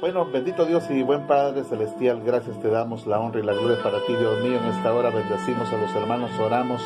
Bueno, bendito Dios y buen Padre Celestial, gracias te damos, la honra y la gloria para ti, Dios mío. En esta hora bendecimos a los hermanos, oramos,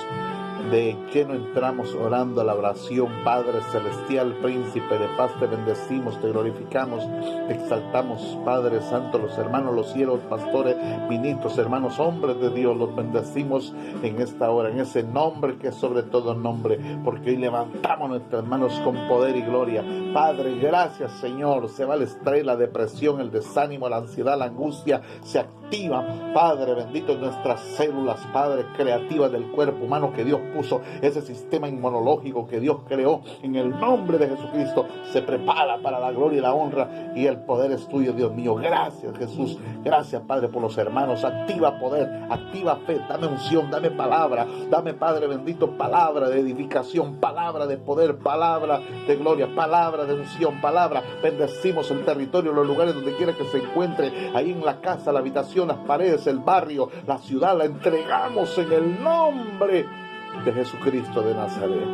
de lleno entramos orando a la oración. Padre Celestial, Príncipe de paz, te bendecimos, te glorificamos, te exaltamos, Padre Santo. Los hermanos, los cielos, pastores, ministros, hermanos, hombres de Dios, los bendecimos en esta hora, en ese nombre que es sobre todo nombre, porque hoy levantamos nuestras manos con poder y gloria. Padre, gracias, Señor. Se va el estrés, la depresión, el desánimo, la ansiedad, la angustia, se activa, Padre bendito, en nuestras células, Padre, creativas del cuerpo humano que Dios puso, ese sistema inmunológico que Dios creó, en el nombre de Jesucristo, se prepara para la gloria y la honra, y el poder es tuyo, Dios mío. Gracias, Jesús. Gracias, Padre, por los hermanos. Activa poder, activa fe, dame unción, dame palabra, dame, Padre bendito, palabra de edificación, palabra de poder, palabra de gloria, palabra de unción, palabra. Bendecimos el territorio, los lugares donde quiera que se encuentre, ahí en la casa, la habitación, las paredes, el barrio, la ciudad, la entregamos en el nombre de Jesucristo de Nazaret.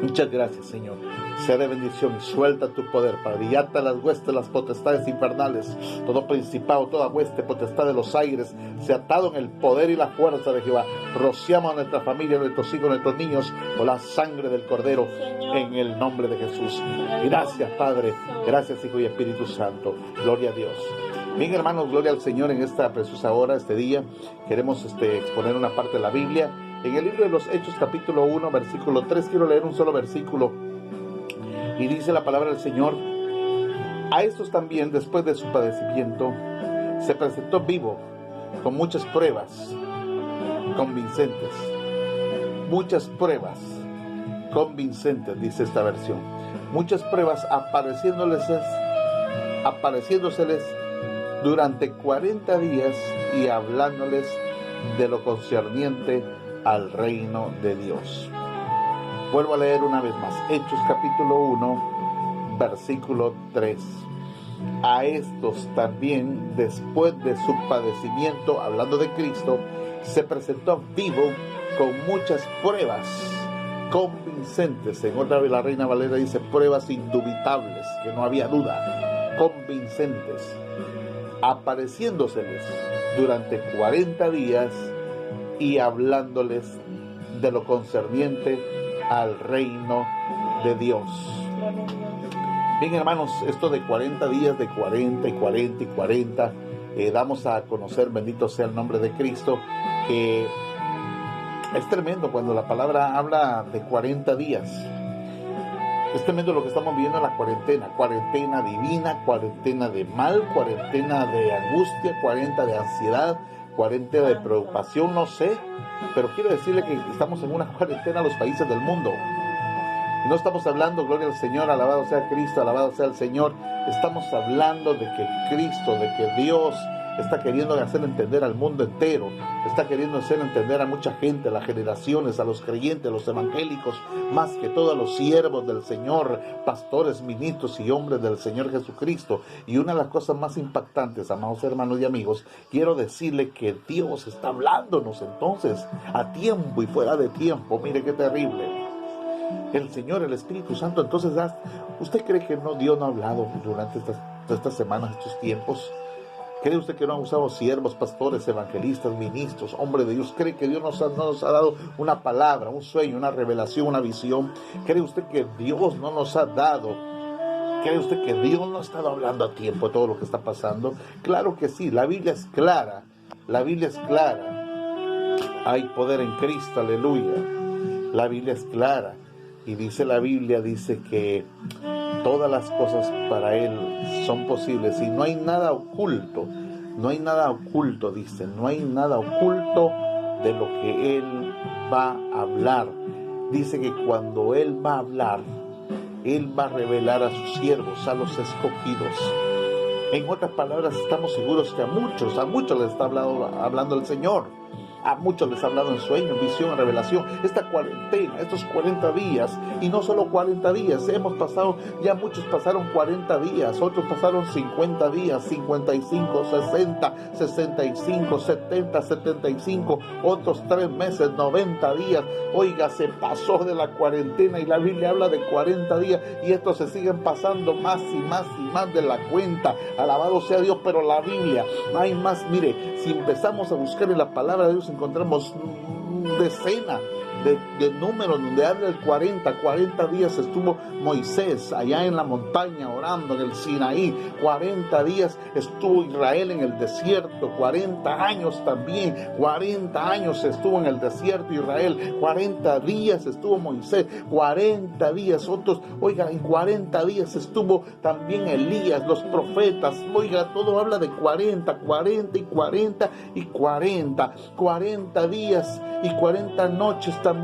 Muchas gracias, Señor. Sea de bendición, suelta tu poder, Padre, y ata las huestes, las potestades infernales, todo principado, toda hueste, potestad de los aires, se ha atado en el poder y la fuerza de Jehová. Rociamos a nuestra familia, a nuestros hijos, a nuestros niños, con la sangre del Cordero, en el nombre de Jesús. Gracias, Padre, gracias, Hijo y Espíritu Santo. Gloria a Dios. Bien, hermanos, gloria al Señor en esta preciosa hora, este día. Queremos exponer una parte de la Biblia. En el libro de los Hechos, capítulo 1, versículo 3, quiero leer un solo versículo. Y dice la palabra del Señor: a estos también, después de su padecimiento, se presentó vivo, con muchas pruebas convincentes. Muchas pruebas convincentes, dice esta versión. Muchas pruebas apareciéndoseles durante 40 días y hablándoles de lo concerniente al reino de Dios. Vuelvo a leer una vez más. Hechos capítulo 1, versículo 3. A estos también, después de su padecimiento, hablando de Cristo, se presentó vivo con muchas pruebas convincentes. En otra vez la Reina Valera dice pruebas indubitables, que no había duda, convincentes, apareciéndoseles durante 40 días y hablándoles de lo concerniente al reino de Dios. Bien, hermanos, esto de 40 días, de 40 y 40 y 40, damos a conocer, bendito sea el nombre de Cristo, que es tremendo cuando la palabra habla de 40 días. Es tremendo lo que estamos viviendo en la cuarentena divina, cuarentena de mal, cuarentena de angustia, cuarentena de ansiedad, cuarentena de preocupación, no sé, pero quiero decirle que estamos en una cuarentena en los países del mundo. No estamos hablando, gloria al Señor, alabado sea Cristo, alabado sea el Señor. Estamos hablando de que Cristo, de que Dios está queriendo hacer entender al mundo entero, está queriendo hacer entender a mucha gente, a las generaciones, a los creyentes, a los evangélicos, más que todo a los siervos del Señor, pastores, ministros y hombres del Señor Jesucristo. Y una de las cosas más impactantes, amados hermanos y amigos, quiero decirle que Dios está hablándonos entonces a tiempo y fuera de tiempo. Mire qué terrible. El Señor, el Espíritu Santo, entonces, ¿usted cree que Dios no ha hablado durante estas semanas, estos tiempos? ¿Cree usted que no han usado siervos, pastores, evangelistas, ministros, hombres de Dios? ¿Cree que Dios no nos ha dado una palabra, un sueño, una revelación, una visión? ¿Cree usted que Dios no nos ha dado? ¿Cree usted que Dios no ha estado hablando a tiempo de todo lo que está pasando? Claro que sí, la Biblia es clara, la Biblia es clara. Hay poder en Cristo, aleluya. La Biblia es clara. Y dice la Biblia, dice que todas las cosas para Él son posibles y no hay nada oculto, dice, no hay nada oculto de lo que Él va a hablar. Dice que cuando Él va a hablar, Él va a revelar a sus siervos, a los escogidos. En otras palabras, estamos seguros que a muchos les está hablando el Señor. A muchos les ha hablado en sueños, visión, en revelación. Esta cuarentena, estos 40 días, y no solo 40 días, ya muchos pasaron 40 días, otros pasaron 50 días, 55, 60, 65, 70, 75, otros 3 meses, 90 días. Oiga, se pasó de la cuarentena y la Biblia habla de 40 días y estos se siguen pasando más y más y más de la cuenta. Alabado sea Dios, pero la Biblia, hay más. Mire, si empezamos a buscar en la palabra de Dios, encontramos decenas de números donde habla el 40 días estuvo Moisés allá en la montaña orando en el Sinaí, 40 días estuvo Israel en el desierto, 40 años también, 40 años estuvo en el desierto Israel, 40 días estuvo Moisés, 40 días otros, oiga, en 40 días estuvo también Elías, los profetas, oiga, todo habla de 40 y 40 días y 40 noches también.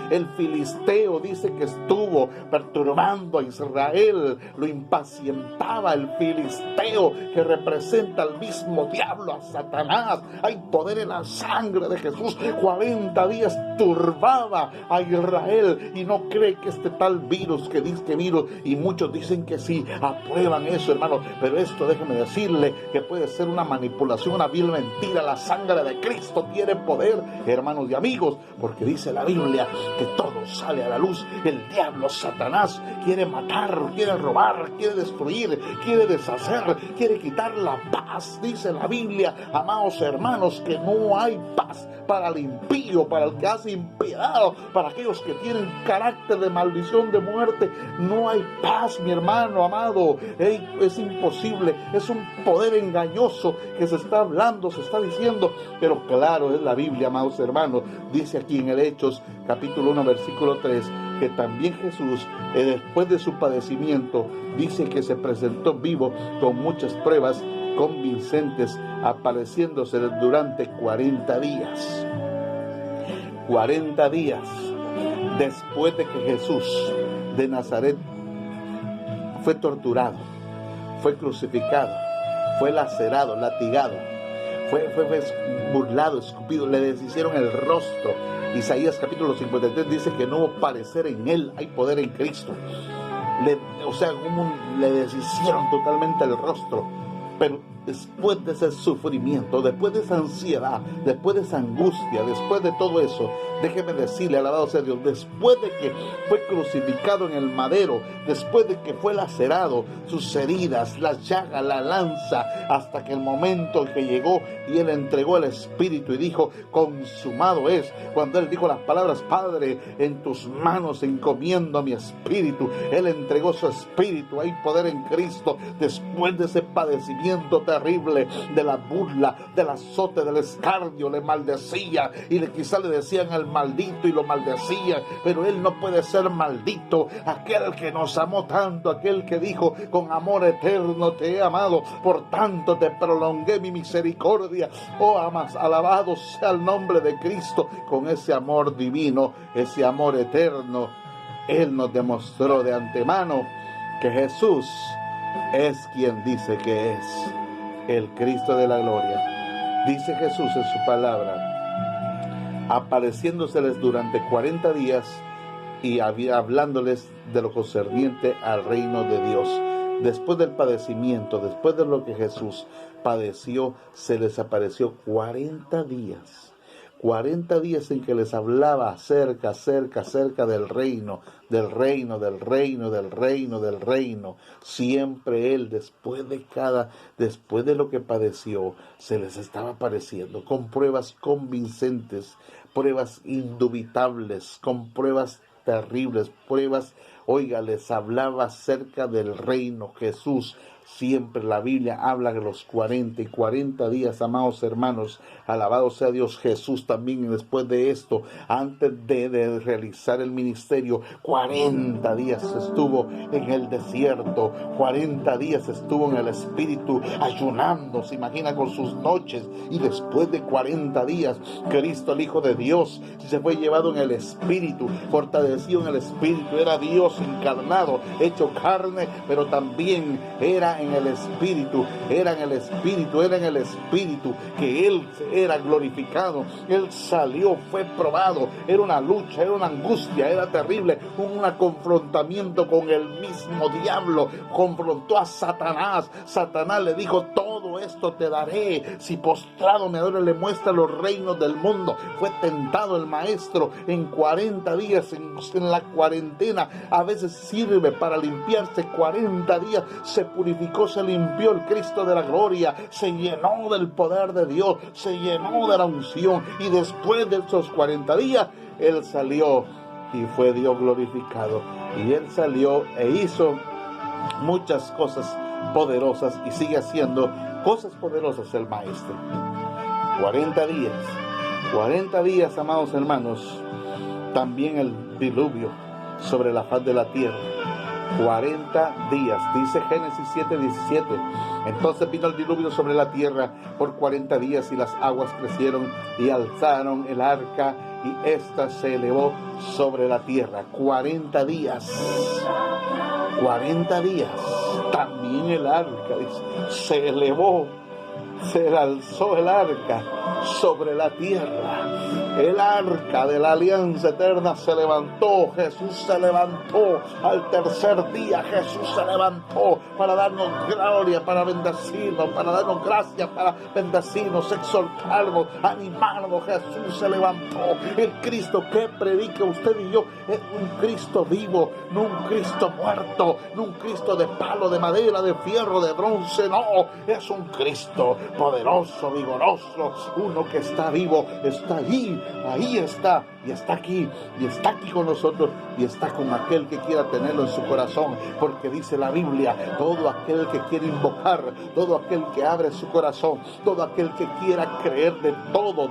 El filisteo dice que estuvo perturbando a Israel, lo impacientaba el filisteo, que representa al mismo diablo, a Satanás. Hay poder en la sangre de Jesús. 40 días turbaba a Israel y no cree que este tal virus, que dice que virus, y muchos dicen que sí, aprueban eso, hermano, pero esto déjeme decirle que puede ser una manipulación, una vil mentira. La sangre de Cristo tiene poder, hermanos y amigos, porque dice la Biblia que todo sale a la luz. El diablo, Satanás, quiere matar, quiere robar, quiere destruir, quiere deshacer, quiere quitar la paz. Dice la Biblia, amados hermanos, que no hay paz para el impío, para el que hace impiedad, para aquellos que tienen carácter de maldición, de muerte. No hay paz, mi hermano amado. Es imposible, es un poder engañoso que se está hablando, se está diciendo, pero claro, es la Biblia, amados hermanos. Dice aquí en el Hechos, capítulo 1, versículo 3, que también Jesús, después de su padecimiento, dice que se presentó vivo con muchas pruebas convincentes, apareciéndose durante 40 días. 40 días después de que Jesús de Nazaret fue torturado, fue crucificado, fue lacerado, latigado, fue burlado, escupido, le deshicieron el rostro. Isaías capítulo 53 dice que no hubo parecer en él, hay poder en Cristo. Le deshicieron totalmente el rostro. Pero después de ese sufrimiento, después de esa ansiedad, después de esa angustia, después de todo eso, déjeme decirle, alabado sea Dios, después de que fue crucificado en el madero, después de que fue lacerado, sus heridas, las llagas, la lanza, hasta que el momento en que llegó y él entregó el Espíritu y dijo, consumado es. Cuando él dijo las palabras, Padre, en tus manos encomiendo mi espíritu, él entregó su espíritu. Hay poder en Cristo. Después de ese padecimiento terrible, de la burla, del azote, del escarnio, le maldecía y quizá le decían el maldito y lo maldecían, pero él no puede ser maldito. Aquel que nos amó tanto, aquel que dijo, con amor eterno te he amado, por tanto te prolongué mi misericordia. Oh, amas, alabado sea el nombre de Cristo. Con ese amor divino, ese amor eterno, él nos demostró de antemano que Jesús es quien dice que es el Cristo de la gloria. Dice Jesús en su palabra, apareciéndoseles durante 40 días y hablándoles de lo concerniente al reino de Dios. Después del padecimiento, después de lo que Jesús padeció, se les apareció 40 días. 40 días en que les hablaba acerca del reino. Siempre él, después de lo que padeció, se les estaba apareciendo con pruebas convincentes, pruebas indubitables, con pruebas terribles, pruebas, oiga, les hablaba acerca del reino. Jesús, siempre la Biblia habla de los 40 días, amados hermanos, alabado sea Dios. Jesús también, después de esto, antes de realizar el ministerio, 40 días estuvo en el desierto, 40 días estuvo en el Espíritu, ayunando, se imagina, con sus noches, y después de 40 días, Cristo, el Hijo de Dios, se fue llevado en el Espíritu, fortalecido en el Espíritu, era Dios encarnado, hecho carne, pero también era era en el Espíritu, era en el Espíritu que Él era glorificado. Él salió, fue probado, era una lucha, era una angustia, era terrible, un confrontamiento con el mismo diablo. Confrontó a Satanás. Satanás le dijo: todo esto te daré si postrado me adores. Le muestra los reinos del mundo. Fue tentado el maestro en 40 días, en la cuarentena. A veces sirve para limpiarse. 40 días se purificó, se limpió. El Cristo de la gloria se llenó del poder de Dios, se llenó de la unción, y después de esos 40 días Él salió y fue Dios glorificado. Y Él salió e hizo muchas cosas poderosas, y sigue haciendo cosas poderosas el maestro. 40 días, amados hermanos. También el diluvio sobre la faz de la tierra. 40 días, dice Génesis 7:17. Entonces vino el diluvio sobre la tierra por 40 días, y las aguas crecieron y alzaron el arca, y ésta se elevó sobre la tierra. 40 días. 40 días. También el arca, dice, se elevó, se alzó el arca sobre la tierra. El arca de la alianza eterna se levantó. Jesús se levantó al tercer día. Jesús se levantó para darnos gloria, para bendecirnos, para darnos gracia, para bendecirnos, exaltarnos, animarnos. Jesús se levantó. El Cristo que predica usted y yo es un Cristo vivo, no un Cristo muerto, no un Cristo de palo, de madera, de fierro, de bronce. No, es un Cristo poderoso, vigoroso, uno que está vivo, está allí, ahí está, y está aquí con nosotros, y está con aquel que quiera tenerlo en su corazón, porque dice la Biblia: todo aquel que quiere invocar, todo aquel que abre su corazón, todo aquel que quiera creer de todo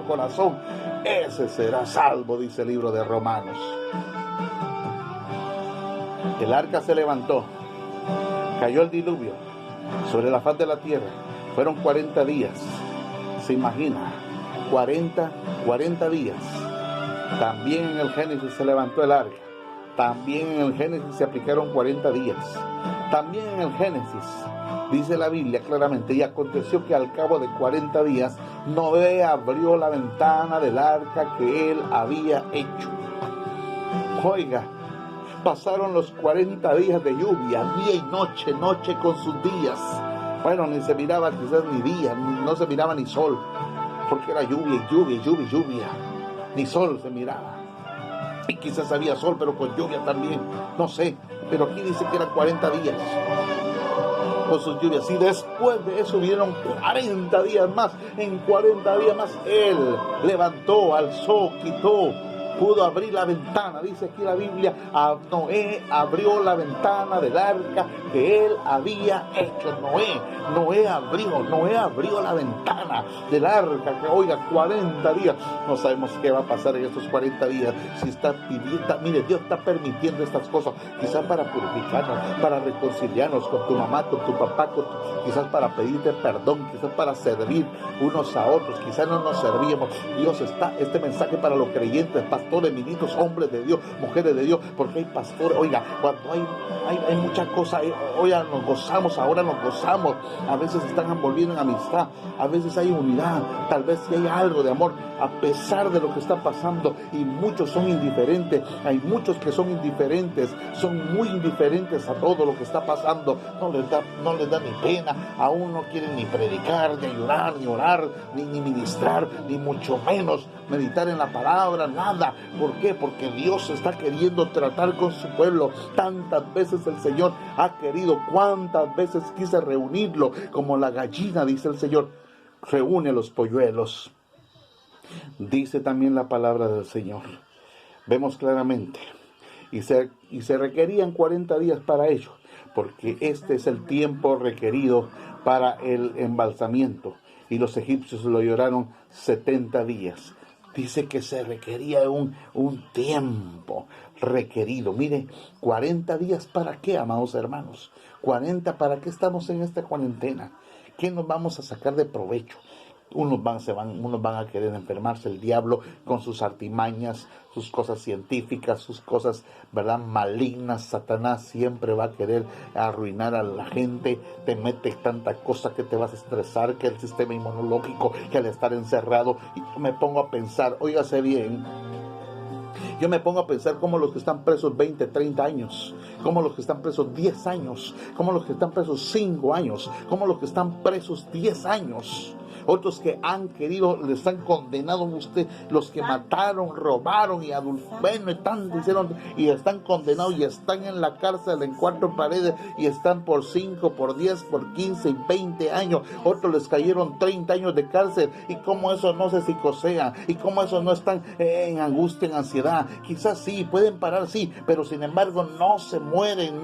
corazón, ese será salvo, dice el libro de Romanos. El arca se levantó, cayó el diluvio sobre la faz de la tierra. Fueron 40 días. ¿Se imagina? 40 días. También en el Génesis se levantó el arca. También en el Génesis se aplicaron 40 días. También en el Génesis dice la Biblia claramente: y aconteció que al cabo de 40 días Noé abrió la ventana del arca que él había hecho. Oiga, pasaron los 40 días de lluvia, día y noche, noche con sus días. Bueno, ni se miraba quizás ni día, no se miraba ni sol, porque era lluvia, ni sol se miraba. Y quizás había sol, pero con lluvia también, no sé, pero aquí dice que eran 40 días con sus lluvias. Y después de eso vinieron 40 días más. En 40 días más Él levantó, alzó, quitó, pudo abrir la ventana. Dice aquí la Biblia: Noé abrió la ventana del arca que él había hecho. Noé abrió la ventana del arca. Que, oiga, 40 días. No sabemos qué va a pasar en estos 40 días. Si está pidiendo, mire, Dios está permitiendo estas cosas, quizás para purificarnos, para reconciliarnos con tu mamá, con tu papá, quizás para pedirte perdón, quizás para servir unos a otros. Quizás no nos servíamos. Dios está, este mensaje para los creyentes, pastores, ministros, hombres de Dios, mujeres de Dios, porque hay pastores. Oiga, cuando hay muchas cosas, oiga, nos gozamos, ahora nos gozamos. A veces están envolviendo en amistad, a veces hay unidad, tal vez si hay algo de amor, a pesar de lo que está pasando. Y muchos son indiferentes. Hay muchos que son indiferentes, son muy indiferentes a todo lo que está pasando. No les da ni pena, aún no quieren ni predicar, ni ayunar, ni orar, ni ministrar, ni mucho menos meditar en la palabra, nada. ¿Por qué? Porque Dios está queriendo tratar con su pueblo. Tantas veces el Señor ha querido, cuántas veces quise reunirlo, como la gallina, dice el Señor, reúne a los polluelos. Dice también la palabra del Señor. Vemos claramente. Y se requerían 40 días para ello, porque este es el tiempo requerido para el embalsamiento. Y los egipcios lo lloraron 70 días. Dice que se requería un tiempo requerido. Mire, 40 días ¿para qué, amados hermanos? 40, ¿para qué estamos en esta cuarentena? ¿Qué nos vamos a sacar de provecho? Unos van a querer enfermarse. El diablo con sus artimañas, sus cosas científicas, sus cosas, ¿verdad?, malignas. Satanás siempre va a querer arruinar a la gente. Te mete tanta cosa que te vas a estresar, que el sistema inmunológico, que al estar encerrado. Y yo me pongo a pensar, óigase bien, yo me pongo a pensar cómo los que están presos 20, 30 años, cómo los que están presos 10 años, cómo los que están presos 5 años, cómo los que están presos 10 años. Otros que han querido, les han condenado a usted, los que mataron, robaron y hicieron, y están condenados y están en la cárcel en 4 paredes y están por 5, por 10, por 15 y 20 años. Otros les cayeron 30 años de cárcel, y cómo eso no se psicosean, y cómo eso no están en angustia, en ansiedad. Quizás sí, pueden parar, sí, pero sin embargo no se mueren,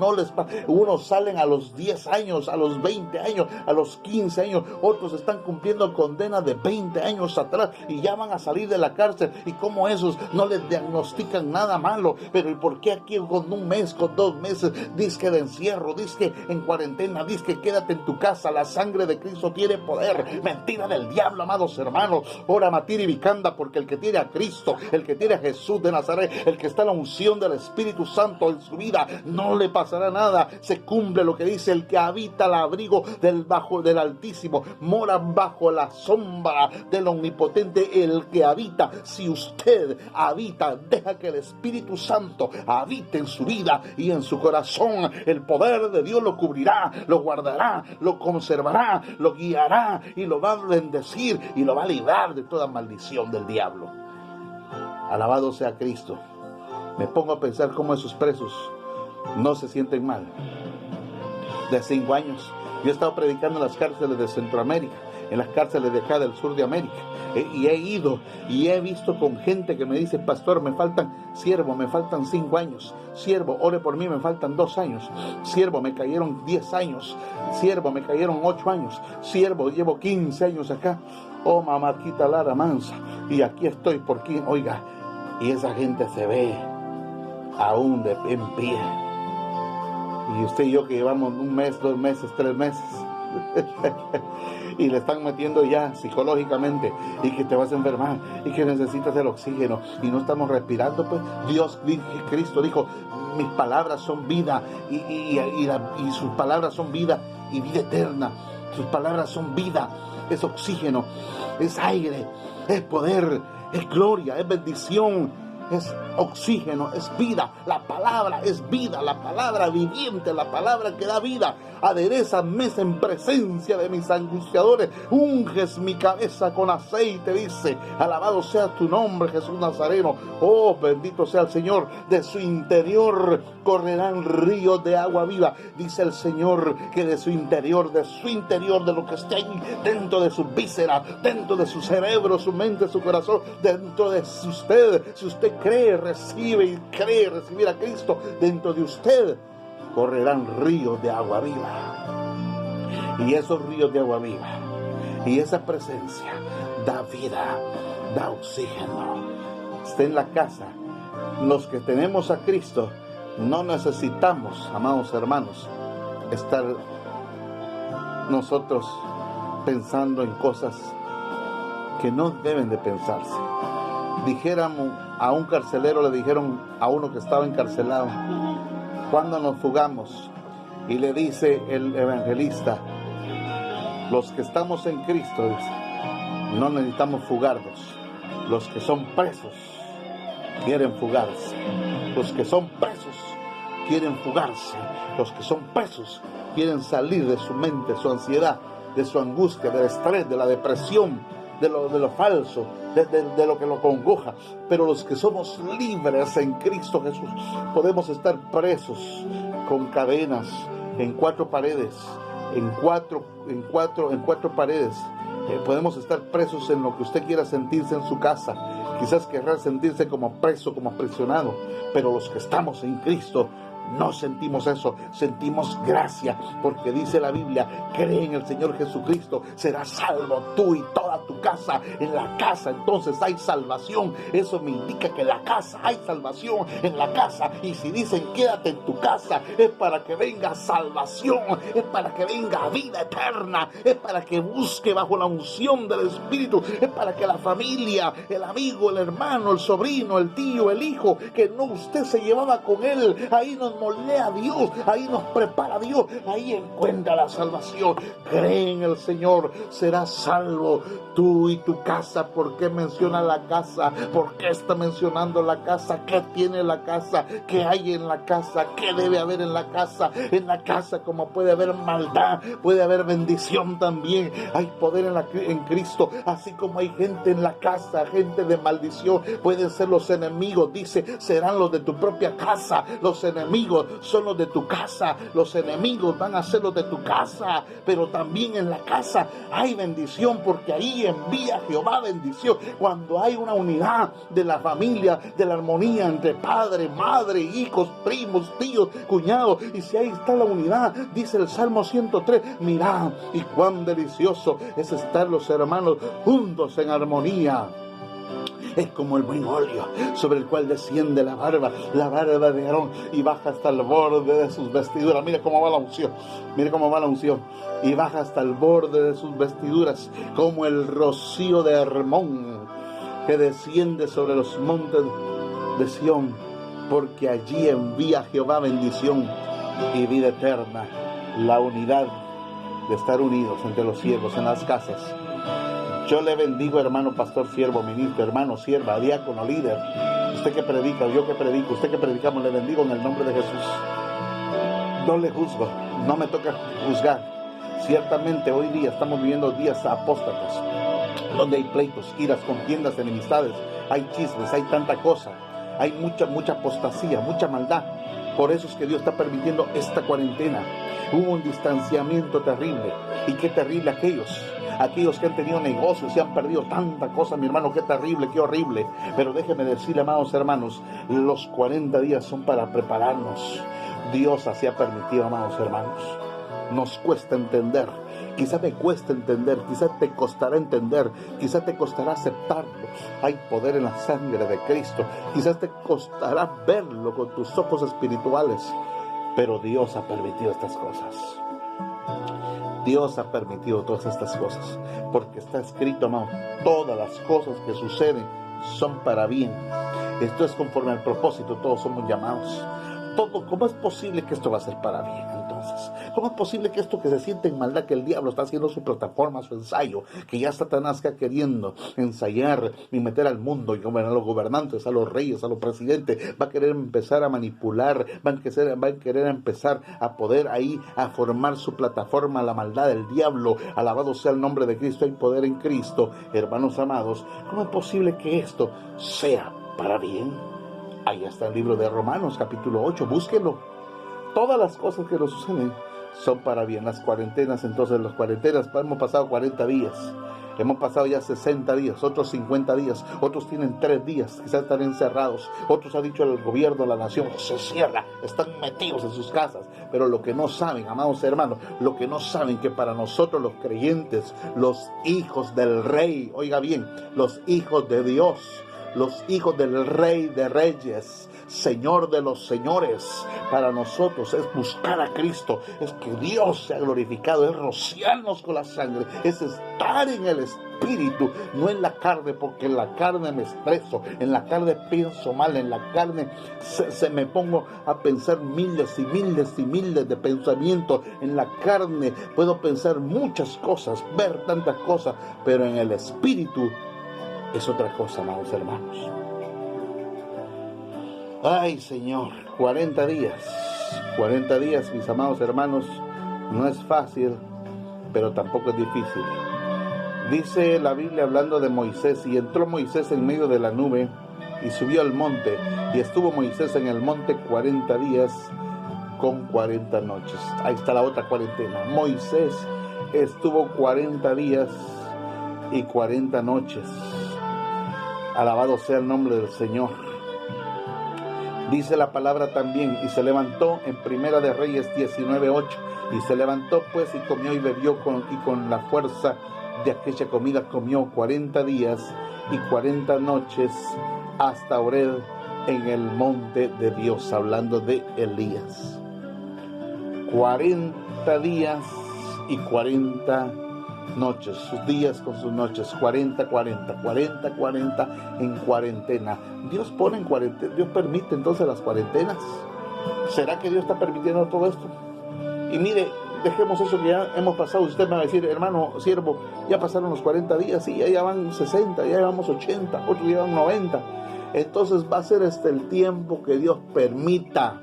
unos salen a los 10 años, a los 20 años, a los 15 años, otros están cumpliendo condena de 20 años atrás y ya van a salir de la cárcel, y como esos no les diagnostican nada malo. Pero ¿y por qué aquí con un mes, con 2 meses, dizque de encierro, dizque en cuarentena, dizque quédate en tu casa? La sangre de Cristo tiene poder. Mentira del diablo, amados hermanos. Ora matiri vicanda, porque el que tiene a Cristo, el que tiene a Jesús de Nazaret, el que está en la unción del Espíritu Santo en su vida, no le pasará nada. Se cumple lo que dice: el que habita al abrigo del Altísimo mora bajo la sombra del Omnipotente. El que habita, si usted habita, deja que el Espíritu Santo habite en su vida y en su corazón, el poder de Dios lo cubrirá, lo guardará, lo conservará, lo guiará y lo va a bendecir y lo va a librar de toda maldición del diablo. Alabado sea Cristo. Me pongo a pensar cómo esos presos no se sienten mal. De 5 años, yo he estado predicando en las cárceles de Centroamérica, en las cárceles de acá del sur de América, y he ido y he visto con gente que me dice: pastor, me faltan 5 años, siervo, ore por mí, me faltan 2 años, siervo, me cayeron 10 años, siervo, me cayeron 8 años, siervo, llevo 15 años acá, oh mamarquita Lara Mansa, y aquí estoy por aquí. Oiga, y esa gente se ve aún en pie, y usted y yo que llevamos 1 mes, 2 meses, 3 meses y le están metiendo ya psicológicamente, y que te vas a enfermar, y que necesitas el oxígeno, y no estamos respirando. Pues Cristo dijo: mis palabras son vida, y sus palabras son vida y vida eterna. Sus palabras son vida, es oxígeno, es aire, es poder, es gloria, es bendición, es oxígeno, es vida. La palabra es vida, la palabra viviente, la palabra que da vida. Adereza mesa en presencia de mis angustiadores, unges mi cabeza con aceite, dice. Alabado sea tu nombre, Jesús Nazareno. Oh, bendito sea el Señor. De su interior correrán ríos de agua viva, dice el Señor, que de su interior, de lo que esté ahí, dentro de sus vísceras, dentro de su cerebro, su mente, su corazón, dentro de usted, si usted cree recibir a Cristo, dentro de usted correrán ríos de agua viva. Y esos ríos de agua viva y esa presencia da vida, da oxígeno. Esté en la casa. Los que tenemos a Cristo no necesitamos, amados hermanos, estar nosotros pensando en cosas que no deben de pensarse. Dijéramos a un carcelero, le dijeron a uno que estaba encarcelado: ¿cuándo nos fugamos? Y le dice el evangelista: los que estamos en Cristo, dice, no necesitamos fugarnos. Los que son presos quieren fugarse. Los que son presos quieren fugarse. Los que son presos quieren salir de su mente, su ansiedad, de su angustia, del estrés, de la depresión, de lo falso, de lo que lo congoja. Pero los que somos libres en Cristo Jesús, podemos estar presos con cadenas en 4 paredes, en cuatro paredes. Podemos estar presos en lo que usted quiera sentirse en su casa. Quizás querrá sentirse como preso, como aprisionado, pero los que estamos en Cristo no sentimos eso, sentimos gracia, porque dice la Biblia, cree en el Señor Jesucristo, serás salvo tú y toda tu casa. En la casa entonces hay salvación. Eso me indica que en la casa hay salvación, en la casa. Y si dicen quédate en tu casa, es para que venga salvación, es para que venga vida eterna, es para que busque bajo la unción del Espíritu, es para que la familia, el amigo, el hermano, el sobrino, el tío, el hijo, que no usted se llevaba con él, ahí nos moldea Dios, ahí nos prepara Dios, ahí encuentra la salvación. Cree en el Señor, serás salvo tú y tu casa. ¿Por qué menciona la casa? ¿Por qué está mencionando la casa? ¿Qué tiene la casa? ¿Qué hay en la casa? ¿Qué debe haber en la casa? En la casa, como puede haber maldad, puede haber bendición también. Hay poder en Cristo, así como hay gente en la casa, gente de maldición, pueden ser los enemigos. Dice, serán los de tu propia casa. Los enemigos son los de tu casa. Los enemigos van a ser los de tu casa. Pero también en la casa hay bendición, porque ahí envía Jehová bendición. Cuando hay una unidad de la familia, de la armonía entre padre, madre, hijos, primos, tíos, cuñados, y si ahí está la unidad, dice el Salmo 103, mirad y cuán delicioso es estar los hermanos juntos en armonía. Es como el buen óleo sobre el cual desciende la barba de Aarón y baja hasta el borde de sus vestiduras. Mire cómo va la unción, mire cómo va la unción. Y baja hasta el borde de sus vestiduras, como el rocío de Hermón que desciende sobre los montes de Sión, porque allí envía Jehová bendición y vida eterna. La unidad de estar unidos entre los siervos en las casas. Yo le bendigo, hermano pastor, siervo, ministro, hermano, sierva, diácono, líder. Usted que predica, yo que predico, usted que predicamos, le bendigo en el nombre de Jesús. No le juzgo, no me toca juzgar. Ciertamente hoy día estamos viviendo días apóstatas, donde hay pleitos, iras, contiendas, enemistades, hay chismes, hay tanta cosa, hay mucha apostasía, mucha maldad. Por eso es que Dios está permitiendo esta cuarentena. Hubo un distanciamiento terrible, y qué terrible aquellos que han tenido negocios y han perdido tanta cosa, mi hermano, qué terrible, qué horrible. Pero déjenme decirle, amados hermanos, los 40 días son para prepararnos. Dios así ha permitido, amados hermanos. Nos cuesta entender, quizá me cuesta entender, quizá te costará entender, quizá te costará aceptarlo. Hay poder en la sangre de Cristo, quizás te costará verlo con tus ojos espirituales, pero Dios ha permitido estas cosas. Dios ha permitido todas estas cosas, porque está escrito, amado, todas las cosas que suceden son para bien. Esto es conforme al propósito, todos somos llamados. ¿Cómo es posible que esto va a ser para bien? Entonces, ¿cómo es posible que esto que se siente en maldad, que el diablo está haciendo su plataforma, su ensayo, que ya Satanás está queriendo ensayar y meter al mundo, y a los gobernantes, a los reyes, a los presidentes, va a querer empezar a manipular, va a querer empezar a poder ahí, a formar su plataforma, la maldad del diablo? Alabado sea el nombre de Cristo, hay poder en Cristo. Hermanos amados, ¿cómo es posible que esto sea para bien? Ahí está el libro de Romanos, capítulo 8, búsquenlo. Todas las cosas que nos suceden son para bien. Las cuarentenas, entonces, hemos pasado 40 días. Hemos pasado ya 60 días, otros 50 días, otros tienen 3 días, quizás están encerrados. Otros ha dicho el gobierno, la nación, se cierra, están metidos en sus casas. Pero lo que no saben, amados hermanos, lo que no saben, que para nosotros los creyentes, los hijos del Rey, oiga bien, los hijos de Dios, los hijos del Rey de Reyes, Señor de los señores, para nosotros es buscar a Cristo, es que Dios sea glorificado, es rociarnos con la sangre, es estar en el Espíritu, no en la carne, porque en la carne me estreso, en la carne pienso mal, en la carne se me pongo a pensar miles y miles y miles de pensamientos. En la carne puedo pensar muchas cosas, ver tantas cosas, pero en el Espíritu es otra cosa, amados hermanos. Ay, Señor, 40 días, mis amados hermanos, no es fácil, pero tampoco es difícil. Dice la Biblia, hablando de Moisés, y entró Moisés en medio de la nube y subió al monte, y estuvo Moisés en el monte 40 días con 40 noches. Ahí está la otra cuarentena. Moisés estuvo 40 días y 40 noches. Alabado sea el nombre del Señor. Dice la palabra también, y se levantó en Primera de Reyes 19:8, y se levantó pues y comió y bebió y con la fuerza de aquella comida comió 40 días y 40 noches hasta Horeb en el monte de Dios, hablando de Elías. 40 días y 40 noches, sus días con sus noches, 40 en cuarentena. Dios pone en cuarentena, Dios permite entonces las cuarentenas. ¿Será que Dios está permitiendo todo esto? Y mire, dejemos eso que ya hemos pasado. Usted me va a decir, hermano, siervo, ya pasaron los 40 días, y ya van 60, ya llevamos 80, otros llevan 90. Entonces va a ser el tiempo que Dios permita.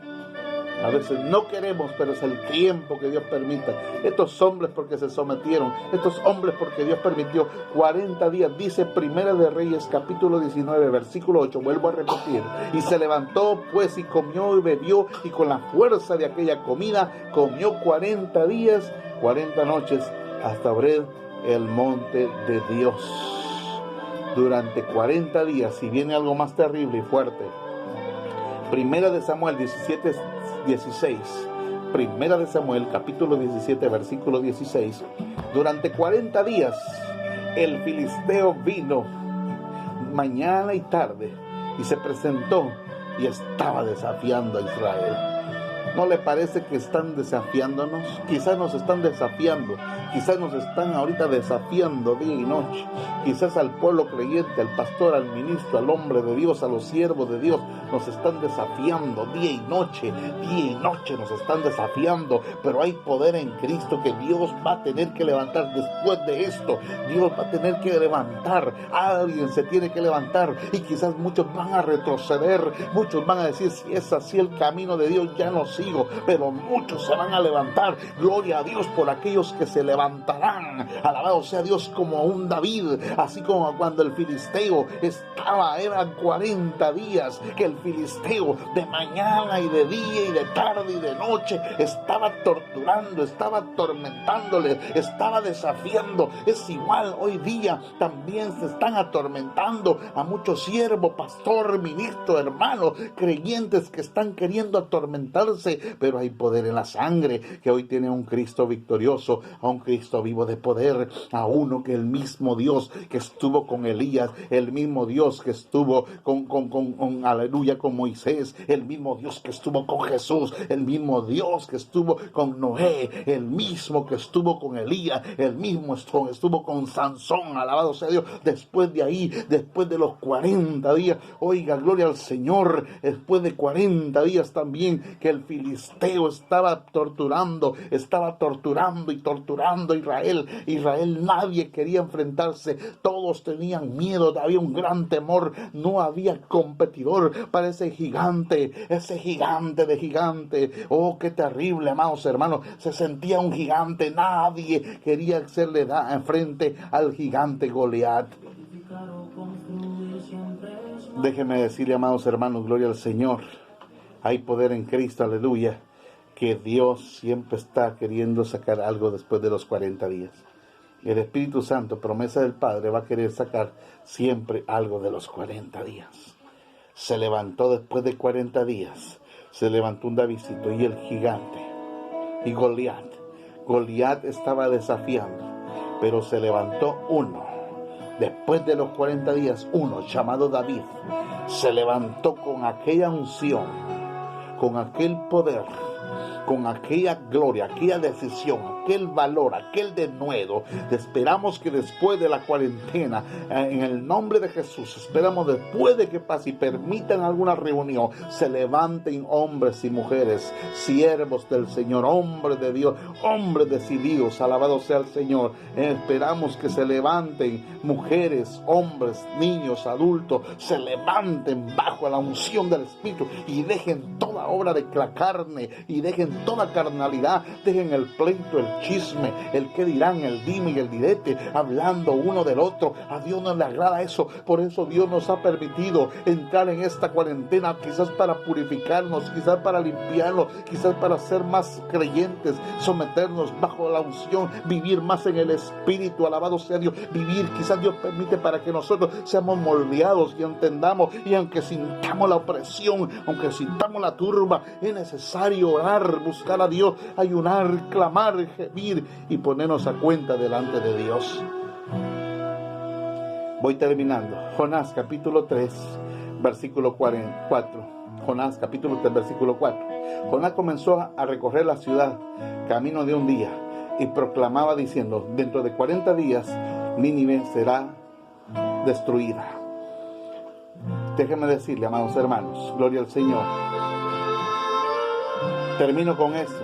A veces no queremos, pero es el tiempo que Dios permita. Estos hombres porque se sometieron, estos hombres porque Dios permitió 40 días. Dice Primera de Reyes capítulo 19 versículo 8, vuelvo a repetir. Y se levantó pues y comió y bebió, y con la fuerza de aquella comida comió 40 días, 40 noches hasta Horeb, el monte de Dios. Durante 40 días, y viene algo más terrible y fuerte. Primera de Samuel 17:16. Primera de Samuel, capítulo 17, versículo 16. Durante 40 días el filisteo vino mañana y tarde y se presentó y estaba desafiando a Israel. ¿No le parece que están desafiándonos? Quizás nos están desafiando, quizás nos están ahorita desafiando día y noche. Quizás al pueblo creyente, al pastor, al ministro, al hombre de Dios, a los siervos de Dios, nos están desafiando día y noche nos están desafiando. Pero hay poder en Cristo que Dios va a tener que levantar después de esto. Dios va a tener que levantar, alguien se tiene que levantar, y quizás muchos van a retroceder, muchos van a decir, si es así el camino de Dios, ya no sigo, pero muchos se van a levantar. Gloria a Dios por aquellos que se levantarán. Alabado sea Dios, como un David, así como cuando el filisteo eran 40 días que el filisteo de mañana y de día y de tarde y de noche estaba torturando, estaba atormentándole, estaba desafiando. Es igual hoy día, también se están atormentando a muchos siervos, pastor, ministro, hermano, creyentes que están queriendo atormentarse, pero hay poder en la sangre, que hoy tiene un Cristo victorioso, a un Cristo vivo de poder, a uno que el mismo Dios que estuvo con Elías, el mismo Dios que estuvo con aleluya, con Moisés, el mismo Dios que estuvo con Jesús, el mismo Dios que estuvo con Noé, el mismo que estuvo con Elías, el mismo estuvo con Sansón, alabado sea Dios. Después de ahí, después de los 40 días, oiga, gloria al Señor, después de 40 días también que el filisteo estaba torturando a Israel. Nadie quería enfrentarse, todos tenían miedo, había un gran temor, no había competidor para ese gigante de gigante. Oh, qué terrible, amados hermanos, se sentía un gigante, nadie quería hacerle frente al gigante Goliat. Déjeme decirle, amados hermanos, gloria al Señor, hay poder en Cristo, aleluya, que Dios siempre está queriendo sacar algo después de los 40 días. El Espíritu Santo, promesa del Padre, va a querer sacar siempre algo de los 40 días. Se levantó después de 40 días, se levantó un Davidcito y el gigante, y Goliat estaba desafiando, pero se levantó uno. Después de los 40 días, uno llamado David se levantó con aquella unción, con aquel poder, con aquella gloria, aquella decisión, aquel valor, aquel denuedo. Esperamos que después de la cuarentena, en el nombre de Jesús, esperamos después de que pase y permitan alguna reunión, se levanten hombres y mujeres, siervos del Señor, hombres de Dios, hombres decididos, alabado sea el Señor. Esperamos que se levanten mujeres, hombres, niños, adultos, se levanten bajo la unción del Espíritu y dejen toda obra de la carne y dejen toda carnalidad, dejen el pleito, el chisme, el qué dirán, el dime y el direte, hablando uno del otro. A Dios no le agrada eso. Por eso Dios nos ha permitido entrar en esta cuarentena, quizás para purificarnos, quizás para limpiarnos, quizás para ser más creyentes, someternos bajo la unción, vivir más en el Espíritu, alabado sea Dios, vivir, quizás Dios permite para que nosotros seamos moldeados y entendamos, y aunque sintamos la opresión, aunque sintamos la turba, es necesario orar, buscar a Dios, ayunar, clamar, gemir y ponernos a cuenta delante de Dios. Voy terminando. Jonás capítulo 3, versículo 4. Jonás capítulo 3, versículo 4. Jonás comenzó a recorrer la ciudad camino de un día y proclamaba diciendo: dentro de 40 días Nínive será destruida. Déjenme decirle, amados hermanos, gloria al Señor. Termino con esto.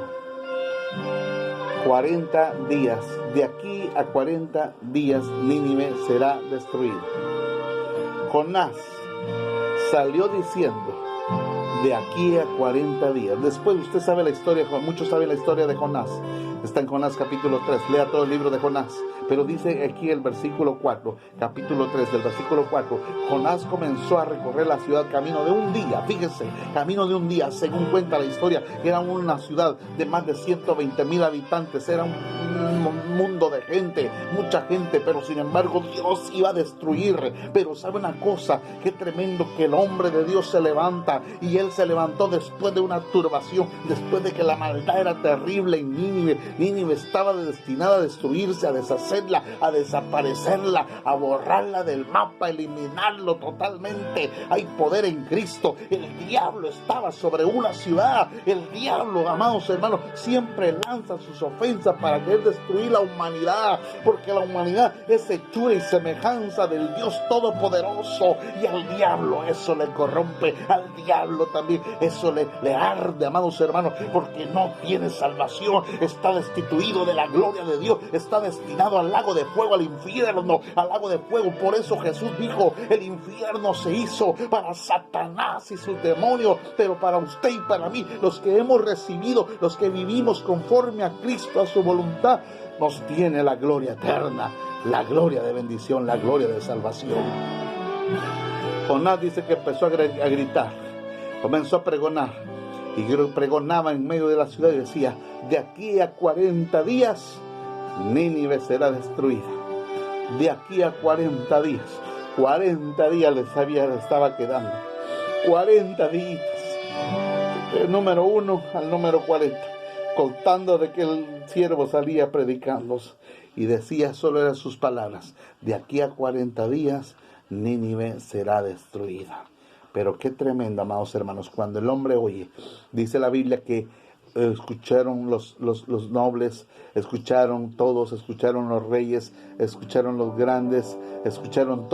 40 días, de aquí a 40 días Nínive será destruida. Jonás salió diciendo: de aquí a 40 días. Después usted sabe la historia, muchos saben la historia de Jonás. Está en Jonás capítulo 3, lea todo el libro de Jonás. Pero dice aquí el versículo 4, capítulo 3 del versículo 4, Jonás comenzó a recorrer la ciudad camino de un día. Fíjense, camino de un día, según cuenta la historia, era una ciudad de más de 120,000 habitantes, era un mundo de gente, mucha gente, pero sin embargo Dios iba a destruir. Pero sabe una cosa, qué tremendo que el hombre de Dios se levanta, y él se levantó después de una turbación, después de que la maldad era terrible en Nínive. Nínive estaba destinada a destruirse, a deshacerla, a desaparecerla, a borrarla del mapa, a eliminarlo totalmente. Hay poder en Cristo. El diablo estaba sobre una ciudad. El diablo, amados hermanos, siempre lanza sus ofensas para querer destruir la humanidad, porque la humanidad es hechura y semejanza del Dios Todopoderoso, y al diablo eso le corrompe, al diablo también eso le arde, amados hermanos, porque no tiene salvación, está destituido de la gloria de Dios, está destinado al lago de fuego, al infierno, al lago de fuego. Por eso Jesús dijo: el infierno se hizo para Satanás y sus demonios, pero para usted y para mí, los que hemos recibido, los que vivimos conforme a Cristo, a su voluntad, nos tiene la gloria eterna, la gloria de bendición, la gloria de salvación. Jonás dice que empezó a gritar, comenzó a pregonar, y pregonaba en medio de la ciudad y decía: de aquí a 40 días Nínive será destruida. De aquí a 40 días, 40 días les estaba quedando, 40 días, del número 1 al número 40, contando de que el siervo salía predicando, y decía, solo eran sus palabras: de aquí a 40 días Nínive será destruida. Pero qué tremendo, amados hermanos, cuando el hombre oye. Dice la Biblia que escucharon los nobles, escucharon todos, escucharon los reyes, escucharon los grandes, escucharon todos.